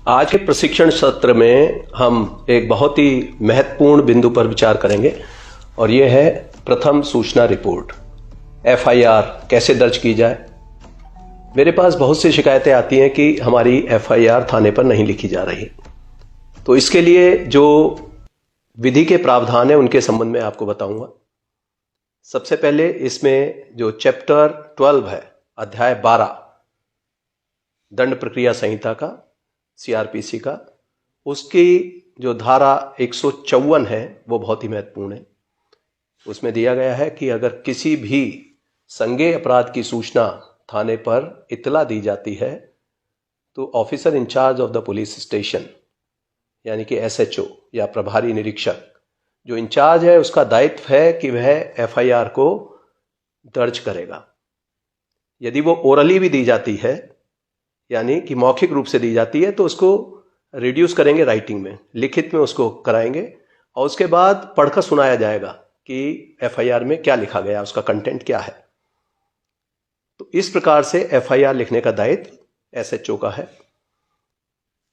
आज के प्रशिक्षण सत्र में हम एक बहुत ही महत्वपूर्ण बिंदु पर विचार करेंगे और यह है प्रथम सूचना रिपोर्ट। एफआईआर कैसे दर्ज की जाए। मेरे पास बहुत सी शिकायतें आती हैं कि हमारी एफआईआर थाने पर नहीं लिखी जा रही, तो इसके लिए जो विधि के प्रावधान है उनके संबंध में आपको बताऊंगा। सबसे पहले इसमें जो चैप्टर 12 है, अध्याय 12 दंड प्रक्रिया संहिता का, सीआरपीसी का, उसकी जो धारा 154 है वो बहुत ही महत्वपूर्ण है। उसमें दिया गया है कि अगर किसी भी संज्ञेय अपराध की सूचना थाने पर इतला दी जाती है तो officer in-charge of the police station यानी कि एसएचओ या प्रभारी निरीक्षक जो इंचार्ज है उसका दायित्व है कि वह एफआईआर को दर्ज करेगा। यदि वो ओरली भी दी जाती है यानी कि मौखिक रूप से दी जाती है तो उसको रिड्यूस करेंगे राइटिंग में, लिखित में उसको कराएंगे और उसके बाद पढ़कर सुनाया जाएगा कि एफआईआर में क्या लिखा गया, उसका कंटेंट क्या है। तो इस प्रकार से एफआईआर लिखने का दायित्व एसएचओ का है।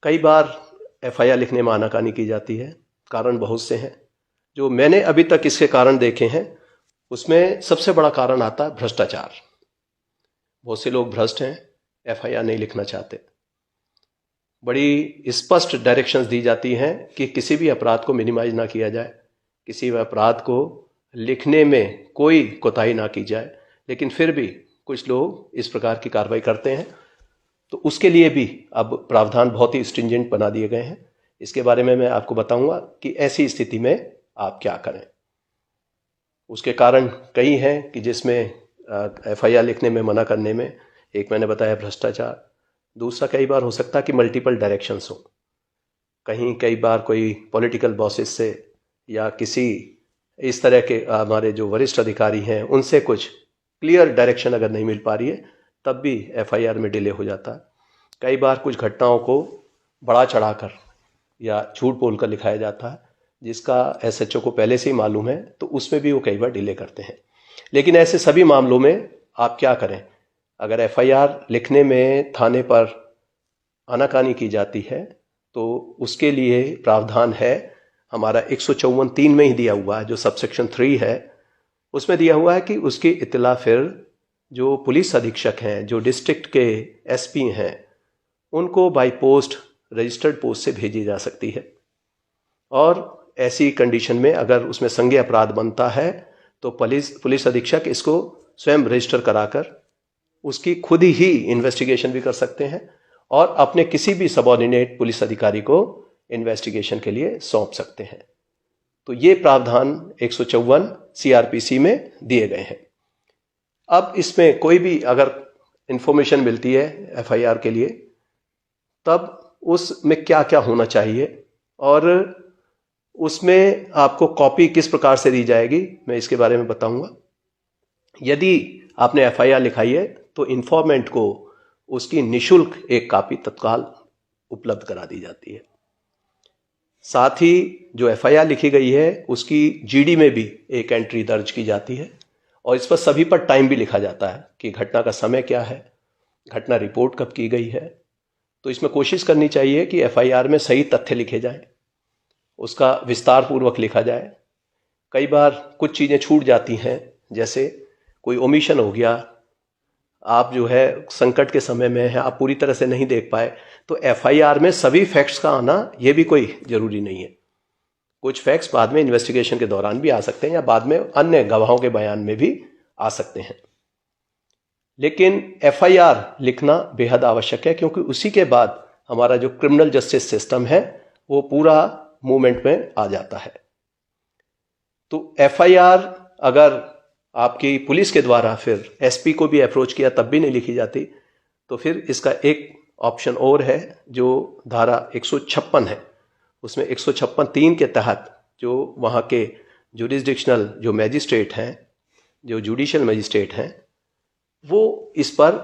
कई बार एफआईआर लिखने में आनाकानी की जाती है, कारण बहुत से हैं। जो मैंने अभी तक इसके कारण देखे हैं उसमें सबसे बड़ा कारण आता है भ्रष्टाचार। बहुत से लोग भ्रष्ट हैं, एफआईआर नहीं लिखना चाहते। बड़ी स्पष्ट डायरेक्शंस दी जाती हैं कि किसी भी अपराध को मिनिमाइज ना किया जाए, किसी भी अपराध को लिखने में कोई कोताही ना की जाए, लेकिन फिर भी कुछ लोग इस प्रकार की कार्रवाई करते हैं। तो उसके लिए भी अब प्रावधान बहुत ही स्ट्रिंजेंट बना दिए गए हैं। इसके बारे में मैं आपको बताऊंगा कि ऐसी स्थिति में आप क्या करें। उसके कारण कई हैं कि जिसमें एफआईआर लिखने में मना करने में, एक मैंने बताया भ्रष्टाचार, दूसरा कई बार हो सकता है कि मल्टीपल डायरेक्शंस हो। कई बार कोई पॉलिटिकल बॉसेस से या किसी इस तरह के हमारे जो वरिष्ठ अधिकारी हैं उनसे कुछ क्लियर डायरेक्शन अगर नहीं मिल पा रही है तब भी एफआईआर में डिले हो जाता है। कई बार कुछ घटनाओं को बढ़ा चढ़ाकर या झूठ बोलकर लिखाया जाता है जिसका एसएचओ को पहले से ही मालूम है, तो उसमें भी वो कई बार डिले करते हैं। लेकिन ऐसे सभी मामलों में आप क्या करें। अगर एफआईआर लिखने में थाने पर आनाकानी की जाती है तो उसके लिए प्रावधान है हमारा 154(3) में ही दिया हुआ है, जो सबसेक्शन 3 है उसमें दिया हुआ है कि उसकी इत्तला फिर जो पुलिस अधीक्षक हैं, जो डिस्ट्रिक्ट के एसपी हैं, उनको बाय पोस्ट, रजिस्टर्ड पोस्ट से भेजी जा सकती है। और ऐसी कंडीशन में अगर उसमें संज्ञेय अपराध बनता है तो पुलिस अधीक्षक इसको स्वयं रजिस्टर कराकर उसकी खुद ही इन्वेस्टिगेशन भी कर सकते हैं और अपने किसी भी सबऑर्डिनेट पुलिस अधिकारी को इन्वेस्टिगेशन के लिए सौंप सकते हैं। तो ये प्रावधान 154 सीआरपीसी में दिए गए हैं। अब इसमें कोई भी अगर इंफॉर्मेशन मिलती है एफआईआर के लिए तब उसमें क्या क्या होना चाहिए और उसमें आपको कॉपी किस प्रकार से दी जाएगी, मैं इसके बारे में बताऊंगा। यदि आपने एफआईआर लिखाई है तो इन्फॉर्मेंट को उसकी निशुल्क एक कॉपी तत्काल उपलब्ध करा दी जाती है। साथ ही जो एफआईआर लिखी गई है उसकी जीडी में भी एक एंट्री दर्ज की जाती है और इस पर सभी पर टाइम भी लिखा जाता है कि घटना का समय क्या है, घटना रिपोर्ट कब की गई है। तो इसमें कोशिश करनी चाहिए कि एफआईआर में सही तथ्य लिखे जाएं, उसका विस्तार पूर्वक लिखा जाए। कई बार कुछ चीज़ें छूट जाती हैं, जैसे कोई ओमिशन हो गया, आप जो है संकट के समय में है, आप पूरी तरह से नहीं देख पाए, तो एफआईआर में सभी फैक्ट्स का आना ये भी कोई जरूरी नहीं है। कुछ फैक्ट्स बाद में इन्वेस्टिगेशन के दौरान भी आ सकते हैं या बाद में अन्य गवाहों के बयान में भी आ सकते हैं। लेकिन एफआईआर लिखना बेहद आवश्यक है क्योंकि उसी के बाद हमारा जो क्रिमिनल जस्टिस सिस्टम है वो पूरा मूवमेंट में आ जाता है। तो एफआईआर अगर आपकी पुलिस के द्वारा फिर एसपी को भी अप्रोच किया तब भी नहीं लिखी जाती तो फिर इसका एक ऑप्शन और है जो धारा 156 है, उसमें 156(3) के तहत जो वहाँ के जुरिस्डिक्शनल जो मैजिस्ट्रेट हैं, जो जुडिशियल मैजिस्ट्रेट हैं, वो इस पर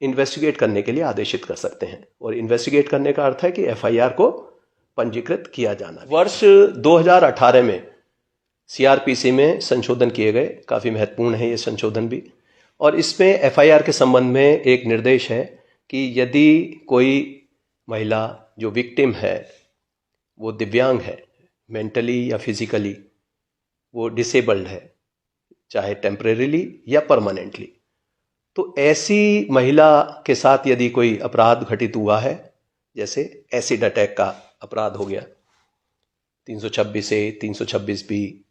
इन्वेस्टिगेट करने के लिए आदेशित कर सकते हैं। और इन्वेस्टिगेट करने का अर्थ है कि एफआईआर को पंजीकृत किया जाना। वर्ष 2018 में सीआरपीसी में संशोधन किए गए, काफ़ी महत्वपूर्ण है ये संशोधन भी। और इसमें एफआईआर के संबंध में एक निर्देश है कि यदि कोई महिला जो विक्टिम है वो दिव्यांग है, मेंटली या फिजिकली वो डिसेबल्ड है, चाहे टेम्परेरीली या परमानेंटली, तो ऐसी महिला के साथ यदि कोई अपराध घटित हुआ है, जैसे एसिड अटैक का अपराध हो गया 326 ए 326 बी,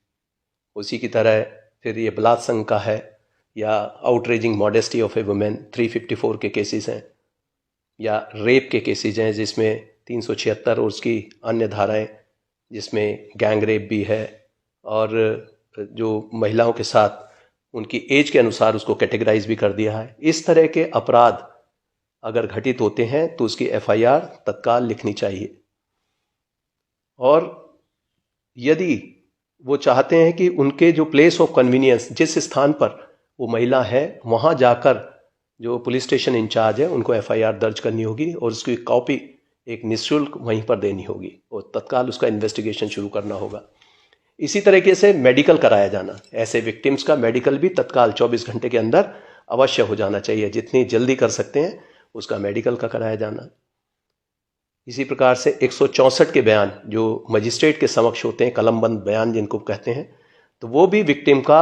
उसी की तरह फिर ये बलात्संग का है, या outraging modesty of A women 354 के केसेस हैं, या रेप के केसेस हैं जिसमें 376 और उसकी अन्य धाराएं जिसमें गैंग रेप भी है, और जो महिलाओं के साथ उनकी एज के अनुसार उसको कैटेगराइज भी कर दिया है। इस तरह के अपराध अगर घटित होते हैं तो उसकी एफआईआर तत्काल लिखनी चाहिए। और यदि वो चाहते हैं कि उनके जो प्लेस ऑफ कन्वीनियंस, जिस स्थान पर वो महिला है, वहाँ जाकर जो पुलिस स्टेशन इंचार्ज है उनको एफआईआर दर्ज करनी होगी और उसकी कॉपी एक निःशुल्क वहीं पर देनी होगी और तत्काल उसका इन्वेस्टिगेशन शुरू करना होगा। इसी तरीके से मेडिकल कराया जाना, ऐसे विक्टिम्स का मेडिकल भी तत्काल 24 घंटे के अंदर अवश्य हो जाना चाहिए, जितनी जल्दी कर सकते हैं उसका मेडिकल का कराया जाना। इसी प्रकार से 164 के बयान जो मजिस्ट्रेट के समक्ष होते हैं, कलमबंद बयान जिनको कहते हैं, तो वो भी विक्टिम का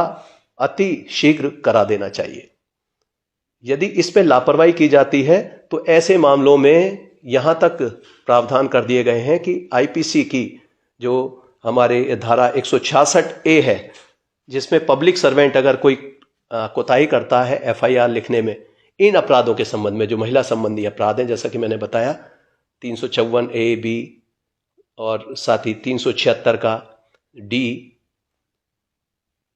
अति शीघ्र करा देना चाहिए। यदि इस पे लापरवाही की जाती है तो ऐसे मामलों में यहाँ तक प्रावधान कर दिए गए हैं कि आईपीसी की जो हमारे धारा 166 ए है, जिसमें पब्लिक सर्वेंट अगर कोई कोताही करता है एफआईआर लिखने में इन अपराधों के संबंध में, जो महिला संबंधी अपराध हैं, जैसा कि मैंने बताया 354 ए बी और साथ ही 376 का डी,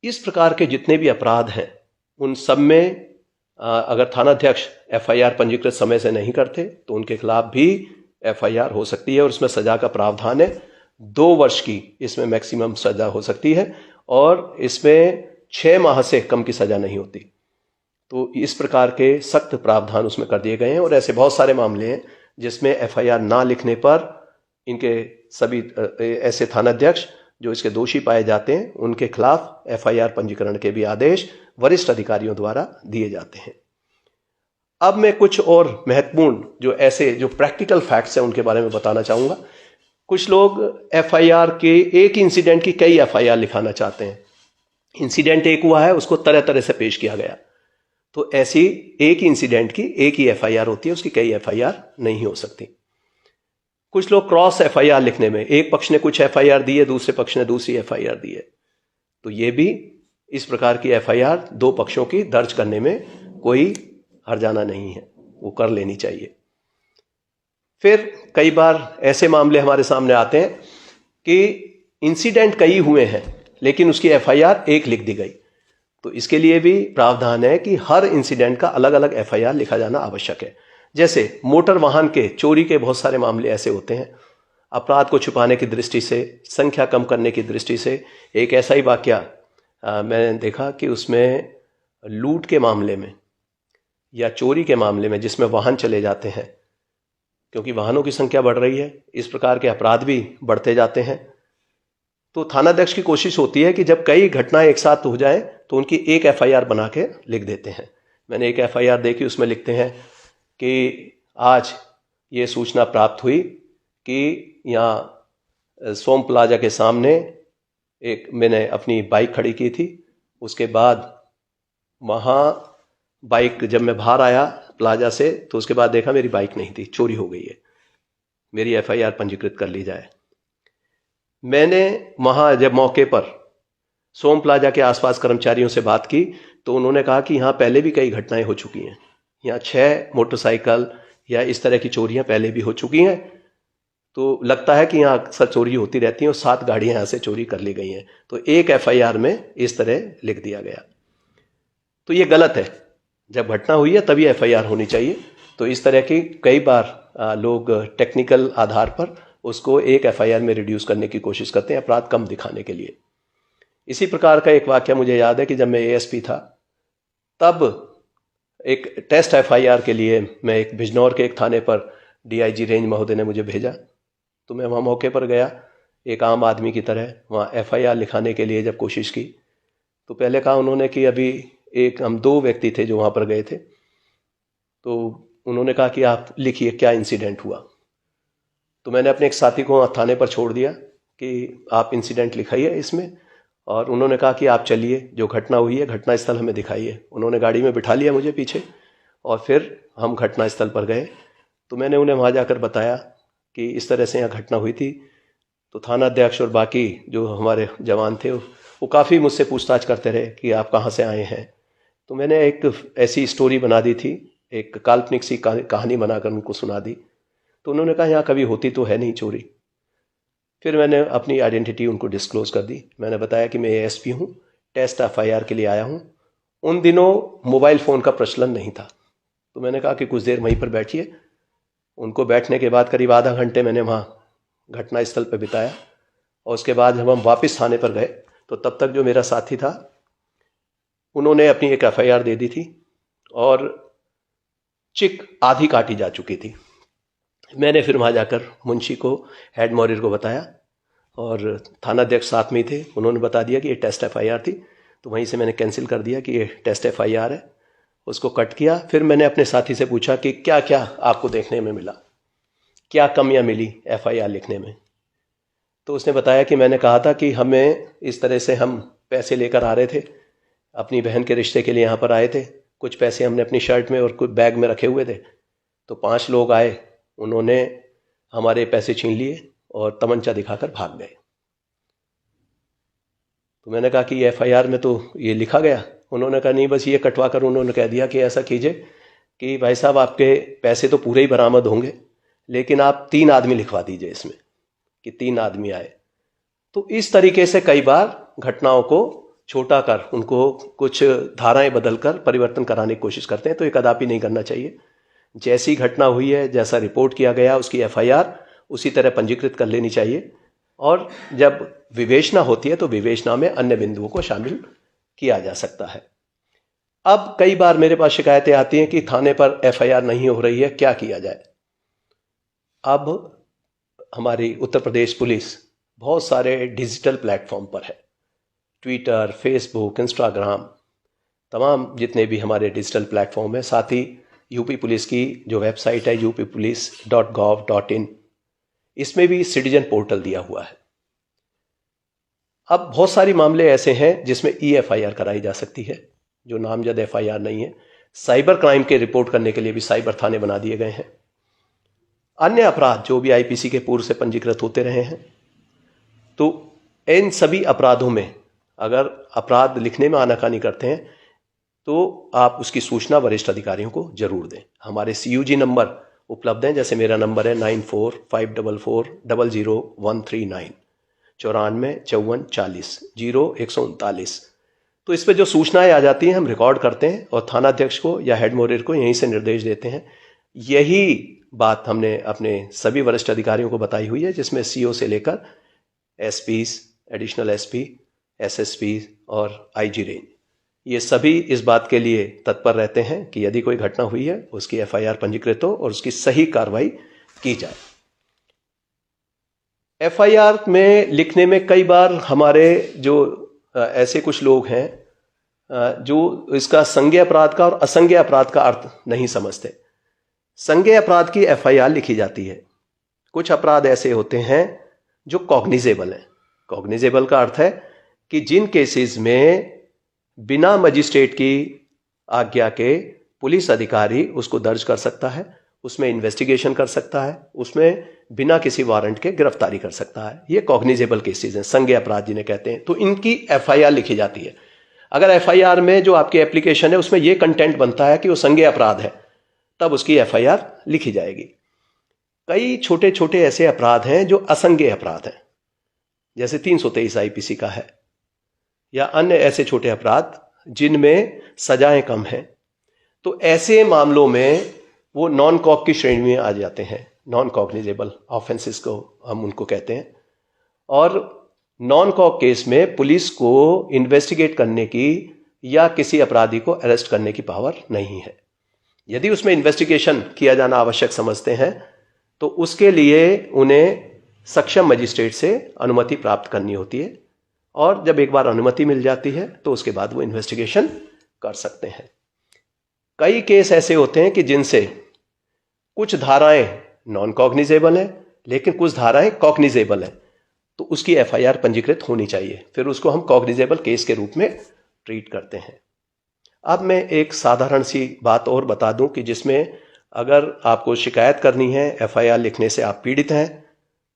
इस प्रकार के जितने भी अपराध हैं उन सब में अगर थानाध्यक्ष एफआईआर पंजीकृत समय से नहीं करते तो उनके खिलाफ भी एफआईआर हो सकती है और उसमें सजा का प्रावधान है 2 वर्ष की, इसमें मैक्सिमम सजा हो सकती है और इसमें 6 माह से कम की सजा नहीं होती। तो इस प्रकार के सख्त प्रावधान उसमें कर दिए गए हैं और ऐसे बहुत सारे मामले हैं जिसमें एफआईआर ना लिखने पर इनके सभी ऐसे थानाध्यक्ष जो इसके दोषी पाए जाते हैं उनके खिलाफ एफआईआर पंजीकरण के भी आदेश वरिष्ठ अधिकारियों द्वारा दिए जाते हैं। अब मैं कुछ और महत्वपूर्ण जो ऐसे जो प्रैक्टिकल फैक्ट्स हैं उनके बारे में बताना चाहूँगा। कुछ लोग एफआईआर के एक इंसिडेंट की कई एफआईआर लिखाना चाहते हैं। इंसिडेंट एक हुआ है, उसको तरह तरह से पेश किया गया, तो ऐसी एक इंसिडेंट की एक ही एफआईआर होती है, उसकी कई एफआईआर नहीं हो सकती। कुछ लोग क्रॉस एफआईआर लिखने में, एक पक्ष ने कुछ एफआईआर दी है, दूसरे पक्ष ने दूसरी एफआईआर दी है, तो ये भी इस प्रकार की एफआईआर 2 पक्षों की दर्ज करने में कोई हर्जाना नहीं है, वो कर लेनी चाहिए। फिर कई बार ऐसे मामले हमारे सामने आते हैं कि इंसिडेंट कई हुए हैं लेकिन उसकी एफआईआर एक लिख दी गई, तो इसके लिए भी प्रावधान है कि हर इंसिडेंट का अलग अलग एफआईआर लिखा जाना आवश्यक है। जैसे मोटर वाहन के चोरी के बहुत सारे मामले ऐसे होते हैं, अपराध को छुपाने की दृष्टि से, संख्या कम करने की दृष्टि से एक ऐसा ही वाकया मैंने देखा कि उसमें लूट के मामले में या चोरी के मामले में जिसमें वाहन चले जाते हैं, क्योंकि वाहनों की संख्या बढ़ रही है, इस प्रकार के अपराध भी बढ़ते जाते हैं, तो थानाध्यक्ष की कोशिश होती है कि जब कई घटनाएं एक साथ हो जाएं तो उनकी एक एफआईआर बना के लिख देते हैं। मैंने एक एफआईआर देखी, उसमें लिखते हैं कि आज ये सूचना प्राप्त हुई कि यहाँ सोम प्लाजा के सामने एक मैंने अपनी बाइक खड़ी की थी, उसके बाद वहाँ बाइक जब मैं बाहर आया प्लाजा से तो उसके बाद देखा मेरी बाइक नहीं थी, चोरी हो गई है, मेरी एफआईआर पंजीकृत कर ली जाए। मैंने वहाँ जब मौके पर सोम प्लाजा के आसपास कर्मचारियों से बात की तो उन्होंने कहा कि यहाँ पहले भी कई घटनाएं हो चुकी हैं, यहाँ 6 मोटरसाइकिल या इस तरह की चोरियां पहले भी हो चुकी हैं, तो लगता है कि यहाँ अक्सर चोरी होती रहती हैं और 7 गाड़ियां यहाँ से चोरी कर ली गई हैं, तो एक एफआईआर में इस तरह लिख दिया गया। तो ये गलत है, जब घटना हुई है तभी एफआईआर होनी चाहिए। तो इस तरह की कई बार लोग टेक्निकल आधार पर उसको एक एफआईआर में रिड्यूस करने की कोशिश करते हैं अपराध कम दिखाने के लिए। इसी प्रकार का एक वाक्य मुझे याद है कि जब मैं एएसपी था तब एक टेस्ट एफआईआर के लिए मैं एक बिजनौर के एक थाने पर डीआईजी रेंज महोदय ने मुझे भेजा, तो मैं वहाँ मौके पर गया एक आम आदमी की तरह। वहाँ एफआईआर लिखाने के लिए जब कोशिश की तो पहले कहा उन्होंने कि अभी हम 2 व्यक्ति थे जो वहाँ पर गए थे, तो उन्होंने कहा कि आप लिखिए क्या इंसिडेंट हुआ। तो मैंने अपने एक साथी को थाने पर छोड़ दिया कि आप इंसिडेंट लिखाइए इसमें, और उन्होंने कहा कि आप चलिए, जो घटना हुई है घटना स्थल हमें दिखाइए। उन्होंने गाड़ी में बिठा लिया मुझे पीछे, और फिर हम घटना स्थल पर गए। तो मैंने उन्हें वहाँ जाकर बताया कि इस तरह से यहाँ घटना हुई थी। तो थाना अध्यक्ष और बाकी जो हमारे जवान थे वो काफ़ी मुझसे पूछताछ करते रहे कि आप कहाँ से आए हैं। तो मैंने एक ऐसी स्टोरी बना दी थी, एक काल्पनिक सी कहानी बनाकर उनको सुना दी। तो उन्होंने कहा यहाँ कभी होती तो है नहीं चोरी। फिर मैंने अपनी आइडेंटिटी उनको डिस्क्लोज कर दी। मैंने बताया कि मैं एएसपी हूँ, टेस्ट एफआईआर के लिए आया हूँ। उन दिनों मोबाइल फ़ोन का प्रचलन नहीं था। तो मैंने कहा कि कुछ देर वहीं पर बैठिए। उनको बैठने के बाद करीब आधा घंटे मैंने वहाँ घटना स्थल पर बिताया, और उसके बाद जब हम वापस थाने पर गए तो तब तक जो मेरा साथी था उन्होंने अपनी एक एफआईआर दे दी थी, और चिक आधी काटी जा चुकी थी। मैंने फिर वहाँ जाकर मुंशी को, हेड मॉरियर को बताया, और थाना अध्यक्ष साथ में ही थे। उन्होंने बता दिया कि ये टेस्ट एफआईआर थी। तो वहीं से मैंने कैंसिल कर दिया कि ये टेस्ट एफआईआर है, उसको कट किया। फिर मैंने अपने साथी से पूछा कि क्या क्या आपको देखने में मिला, क्या कमियां मिली एफआईआर लिखने में। तो उसने बताया कि मैंने कहा था कि हमें इस तरह से हम पैसे लेकर आ रहे थे, अपनी बहन के रिश्ते के लिए यहाँ पर आए थे। कुछ पैसे हमने अपनी शर्ट में और कुछ बैग में रखे हुए थे। तो 5 लोग आए, उन्होंने हमारे पैसे छीन लिए और तमंचा दिखाकर भाग गए। तो मैंने कहा कि एफआईआर में तो ये लिखा गया। उन्होंने कहा नहीं, बस ये कटवा कर उन्होंने कह दिया कि ऐसा कीजिए कि भाई साहब आपके पैसे तो पूरे ही बरामद होंगे, लेकिन आप 3 आदमी लिखवा दीजिए इसमें कि 3 आदमी आए। तो इस तरीके से कई बार घटनाओं को छोटा कर उनको कुछ धाराएं बदलकर परिवर्तन कराने की कोशिश करते हैं। तो ये कदापि नहीं करना चाहिए। जैसी घटना हुई है, जैसा रिपोर्ट किया गया, उसकी एफआईआर उसी तरह पंजीकृत कर लेनी चाहिए, और जब विवेचना होती है तो विवेचना में अन्य बिंदुओं को शामिल किया जा सकता है। अब कई बार मेरे पास शिकायतें आती हैं कि थाने पर एफआईआर नहीं हो रही है, क्या किया जाए। अब हमारी उत्तर प्रदेश पुलिस बहुत सारे डिजिटल प्लेटफॉर्म पर है, ट्विटर, फेसबुक, इंस्टाग्राम, तमाम जितने भी हमारे डिजिटल प्लेटफॉर्म है। साथ ही यूपी पुलिस की जो वेबसाइट है uppolice.gov.in, इसमें भी सिटीजन पोर्टल दिया हुआ है। अब बहुत सारे मामले ऐसे हैं जिसमें eFIR कराई जा सकती है, जो नामजद एफआईआर नहीं है। साइबर क्राइम के रिपोर्ट करने के लिए भी साइबर थाने बना दिए गए हैं। अन्य अपराध जो भी आईपीसी के पूर्व से पंजीकृत होते रहे हैं, तो इन सभी अपराधों में अगर अपराध लिखने में आनाकानी करते हैं तो आप उसकी सूचना वरिष्ठ अधिकारियों को जरूर दें। हमारे CUG नंबर उपलब्ध हैं, जैसे मेरा नंबर है 9454400139 945440 तो इस पर जो सूचनाएं आ जाती हैं हम रिकॉर्ड करते हैं और थानाध्यक्ष को या हेड मॉरियर को यहीं से निर्देश देते हैं। यही बात हमने अपने सभी वरिष्ठ अधिकारियों को बताई हुई है, जिसमें CO से लेकर SPs, एडिशनल SP, SSP और IG रेंज, ये सभी इस बात के लिए तत्पर रहते हैं कि यदि कोई घटना हुई है उसकी FIR पंजीकृत हो और उसकी सही कार्रवाई की जाए। FIR में लिखने में कई बार हमारे जो ऐसे कुछ लोग हैं जो इसका संज्ञेय अपराध का और असंज्ञेय अपराध का अर्थ नहीं समझते। संज्ञेय अपराध की FIR लिखी जाती है। कुछ अपराध ऐसे होते हैं जो कॉग्निजेबल हैं। कॉग्निजेबल का अर्थ है कि जिन केसेस में बिना मजिस्ट्रेट की आज्ञा के पुलिस अधिकारी उसको दर्ज कर सकता है, उसमें इन्वेस्टिगेशन कर सकता है, उसमें बिना किसी वारंट के गिरफ्तारी कर सकता है। ये कॉग्निजेबल केसेस हैं, संज्ञेय अपराध जिन्हें कहते हैं। तो इनकी FIR लिखी जाती है। अगर FIR में जो आपकी एप्लीकेशन है उसमें यह कंटेंट बनता है कि वो संज्ञेय अपराध है, तब उसकी FIR लिखी जाएगी। कई छोटे छोटे ऐसे अपराध हैं जो असंज्ञेय अपराध हैं, जैसे 323 IPC का है, या अन्य ऐसे छोटे अपराध जिनमें सजाएं कम हैं। तो ऐसे मामलों में वो नॉन कॉग की श्रेणी में आ जाते हैं। नॉन कॉग्निजेबल ऑफेंसेस को हम उनको कहते हैं। और नॉन कॉग केस में पुलिस को इन्वेस्टिगेट करने की या किसी अपराधी को अरेस्ट करने की पावर नहीं है। यदि उसमें इन्वेस्टिगेशन किया जाना आवश्यक समझते हैं तो उसके लिए उन्हें सक्षम मजिस्ट्रेट से अनुमति प्राप्त करनी होती है, और जब एक बार अनुमति मिल जाती है तो उसके बाद वो इन्वेस्टिगेशन कर सकते हैं। कई केस ऐसे होते हैं कि जिनसे कुछ धाराएं नॉन कॉग्निजेबल हैं, लेकिन कुछ धाराएं कॉग्निजेबल है, तो उसकी एफआईआर पंजीकृत होनी चाहिए, फिर उसको हम कॉग्निजेबल केस के रूप में ट्रीट करते हैं। अब मैं एक साधारण सी बात और बता दूं कि जिसमें अगर आपको शिकायत करनी है, एफआईआर लिखने से आप पीड़ित हैं,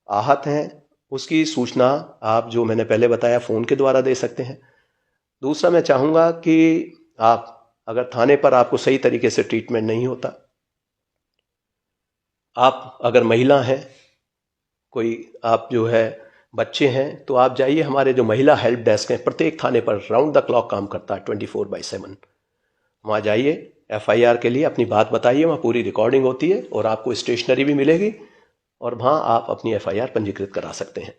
आहत हैं, उसकी सूचना आप जो मैंने पहले बताया फ़ोन के द्वारा दे सकते हैं। दूसरा मैं चाहूँगा कि आप अगर थाने पर आपको सही तरीके से ट्रीटमेंट नहीं होता, आप अगर महिला हैं, कोई आप जो है बच्चे हैं, तो आप जाइए, हमारे जो महिला हेल्प डेस्क हैं प्रत्येक थाने पर राउंड द क्लॉक काम करता है 24/7। वहाँ जाइए, एफआईआर के लिए अपनी बात बताइए, वहाँ पूरी रिकॉर्डिंग होती है और आपको स्टेशनरी भी मिलेगी और वहाँ आप अपनी एफआईआर पंजीकृत करा सकते हैं।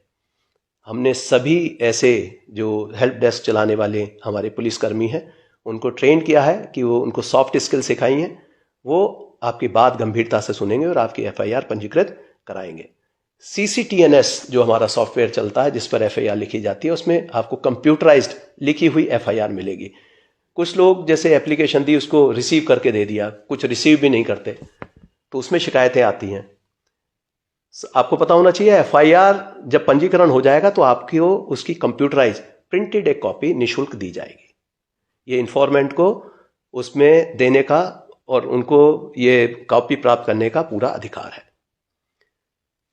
हमने सभी ऐसे जो हेल्प डेस्क चलाने वाले हमारे पुलिसकर्मी हैं उनको ट्रेन किया है कि वो उनको सॉफ्ट स्किल सिखाई हैं, वो आपकी बात गंभीरता से सुनेंगे और आपकी एफआईआर पंजीकृत कराएंगे। CCTNS जो हमारा सॉफ्टवेयर चलता है जिस पर एफआईआर लिखी जाती है, उसमें आपको कंप्यूटराइज्ड लिखी हुई एफआईआर मिलेगी। कुछ लोग जैसे एप्लीकेशन दी उसको रिसीव करके दे दिया, कुछ रिसीव भी नहीं करते, तो उसमें शिकायतें आती हैं। आपको पता होना चाहिए एफआईआर जब पंजीकरण हो जाएगा तो आपको उसकी कंप्यूटराइज प्रिंटेड एक कॉपी निशुल्क दी जाएगी। ये इन्फॉर्मेंट को उसमें देने का और उनको ये कॉपी प्राप्त करने का पूरा अधिकार है।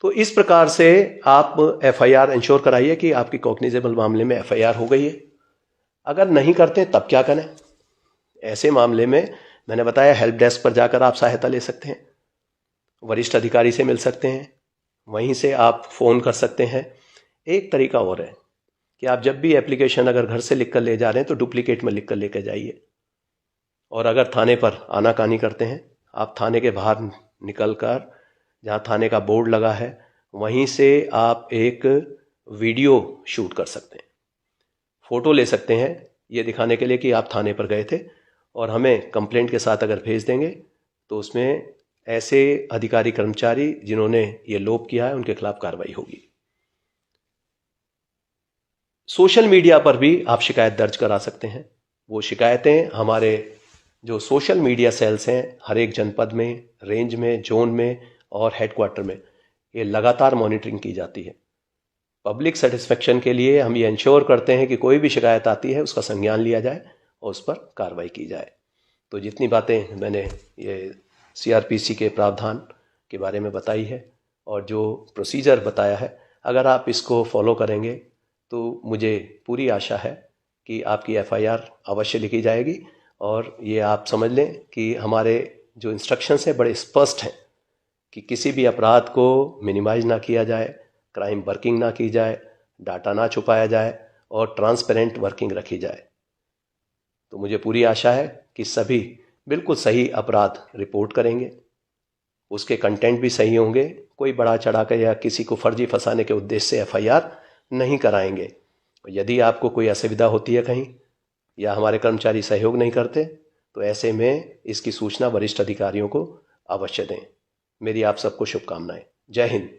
तो इस प्रकार से आप एफआईआर इंश्योर कराइए कि आपकी कॉग्निजेबल मामले में एफआईआर हो गई है। अगर नहीं करते तब क्या करें? ऐसे मामले में मैंने बताया हेल्प डेस्क पर जाकर आप सहायता ले सकते हैं, वरिष्ठ अधिकारी से मिल सकते हैं, वहीं से आप फ़ोन कर सकते हैं। एक तरीका और है कि आप जब भी एप्लीकेशन अगर घर से लिख कर ले जा रहे हैं तो डुप्लीकेट में लिख कर लेकर जाइए, और अगर थाने पर आनाकानी करते हैं, आप थाने के बाहर निकल कर जहाँ थाने का बोर्ड लगा है वहीं से आप एक वीडियो शूट कर सकते हैं, फ़ोटो ले सकते हैं ये दिखाने के लिए कि आप थाने पर गए थे, और हमें कंप्लेंट के साथ अगर भेज देंगे तो उसमें ऐसे अधिकारी कर्मचारी जिन्होंने ये लोप किया है उनके खिलाफ कार्रवाई होगी। सोशल मीडिया पर भी आप शिकायत दर्ज करा सकते हैं। वो शिकायतें हमारे जो सोशल मीडिया सेल्स हैं हर एक जनपद में, रेंज में, जोन में और हेडक्वार्टर में, ये लगातार मॉनिटरिंग की जाती है। पब्लिक सेटिस्फेक्शन के लिए हम ये इंश्योर करते हैं कि कोई भी शिकायत आती है उसका संज्ञान लिया जाए और उस पर कार्रवाई की जाए। तो जितनी बातें मैंने ये CRPC के प्रावधान के बारे में बताई है और जो प्रोसीजर बताया है, अगर आप इसको फॉलो करेंगे तो मुझे पूरी आशा है कि आपकी एफआईआर अवश्य लिखी जाएगी। और ये आप समझ लें कि हमारे जो इंस्ट्रक्शंस हैं बड़े स्पष्ट हैं कि किसी भी अपराध को मिनिमाइज ना किया जाए, क्राइम वर्किंग ना की जाए, डाटा ना छुपाया जाए और ट्रांसपेरेंट वर्किंग रखी जाए। तो मुझे पूरी आशा है कि सभी बिल्कुल सही अपराध रिपोर्ट करेंगे, उसके कंटेंट भी सही होंगे, कोई बढ़ा चढ़ा कर या किसी को फर्जी फंसाने के उद्देश्य से एफआईआर नहीं कराएंगे। यदि आपको कोई असुविधा होती है कहीं या हमारे कर्मचारी सहयोग नहीं करते तो ऐसे में इसकी सूचना वरिष्ठ अधिकारियों को अवश्य दें। मेरी आप सबको शुभकामनाएं। जय हिंद।